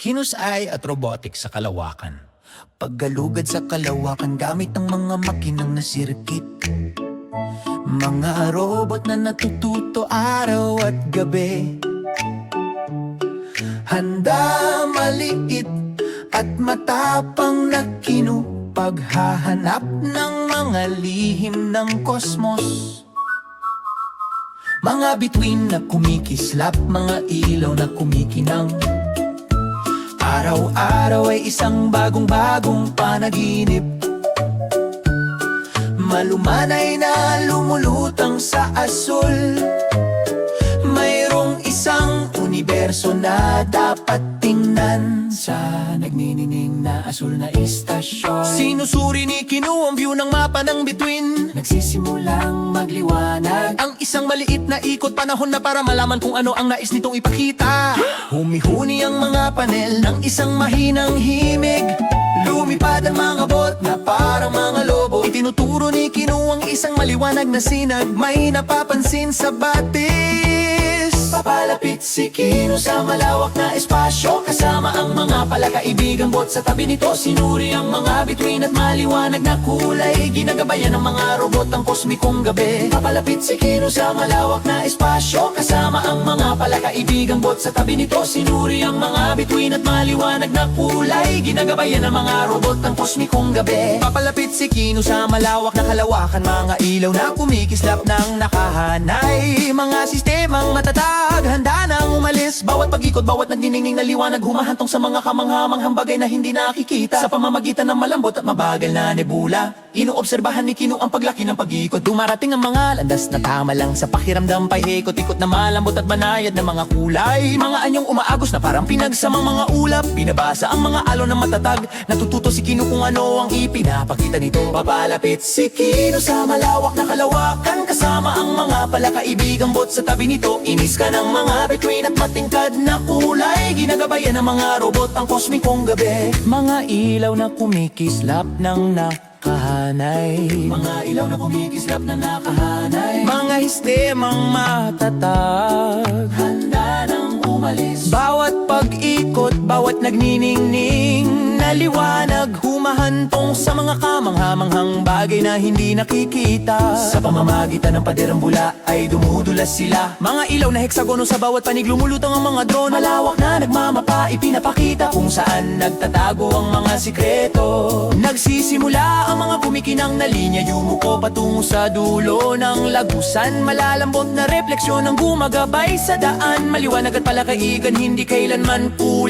Kinusay at robotics sa kalawakan. Paggalugad sa kalawakan gamit ang mga makinang na sirkit. Mga robot na natututo araw at gabi. Handa, maliit at matapang na kinupaghahanap ng mga lihim ng kosmos. Mga bituin na kumikislap, mga ilaw na kumikinang. Araw-araw ay isang bagong-bagong panaginip. Malumanay na lumulutang sa asul. Mayroong isang universo na dapat tingnan sa nagniningning na asul na istasyon. Sinusuri ni Kinu ang view ng mapa ng bituin. Nagsisimulang magliwanag Ang isang maliit na ikot, panahon na para malaman kung ano ang nais nitong ipakita. Humihuni ang mga panel ng isang mahinang himig. Lumipad ang mga bot na parang mga lobo. Itinuturo ni Kinu ang isang maliwanag na sinag. May napapansin sa batis. Papalapit si Kino sa malawak na espasyo. Kasama ang mga palakaibigang bot. Sa tabi nito sinuri ang mga bituin at maliwanag na kulay. Ginagabayan ng mga robot ang kosmikong gabi. Papalapit si Kino sa malawak na espasyo. Kasama ang mga palakaibigang bot. Sa tabi nito sinuri ang mga bituin at maliwanag na kulay. Ginagabayan ng mga robot ang kosmikong gabi. Papalapit si Kinu sa malawak na kalawakan. Mga ilaw na kumikislap ng nakahanay. Mga sistemang matatag, handa nang umalis. Bawat pag-ikot, bawat nagniningning na liwanag, humahantong sa mga kamanghamanghang bagay na hindi nakikita. Sa pamamagitan ng malambot at mabagal na nebula, inoobserbahan ni Kinu ang paglaki ng pag-ikot. Dumarating ang mga landas na tama lang sa pakiramdam. Paikot-ikot na malambot at banayad na mga kulay. Mga anyong umaagos na parang pinagsamang mga ulap. Binabasa ang mga alon ng matatag. Natututo si Kinu kung ano ang ipinapakita nito. Papalapit si Kino sa malawak na kalawakan. Kasama ang mga palakaibigang bot. Sa tabi nito inis ka ng mga bituin at matingkad na kulay. Ginagabayan ng mga robot ang kosmikong gabi. Mga ilaw na kumikislap ng nakahanay. Mga ilaw na kumikislap na nakahanay. Mga sistemang matatag, Handa nang umalis. bawat pag-ikot, bawat nagniningning na liwanag, humahantong sa mga kamanghamanghang bagay na hindi nakikita. Sa pamamagitan ng paderang bula ay dumudulas sila. Mga ilaw na heksagono sa bawat panig, lumulutang ang mga drone. Malawak na nagmamapa, ipinapakita kung saan nagtatago ang mga sikreto. Nagsisimula ang mga kumikinang na linya, yumuko patungo sa dulo ng lagusan. Malalambot na refleksyon ang gumagabay sa daan. Maliwanag at palakaigan, hindi kailanman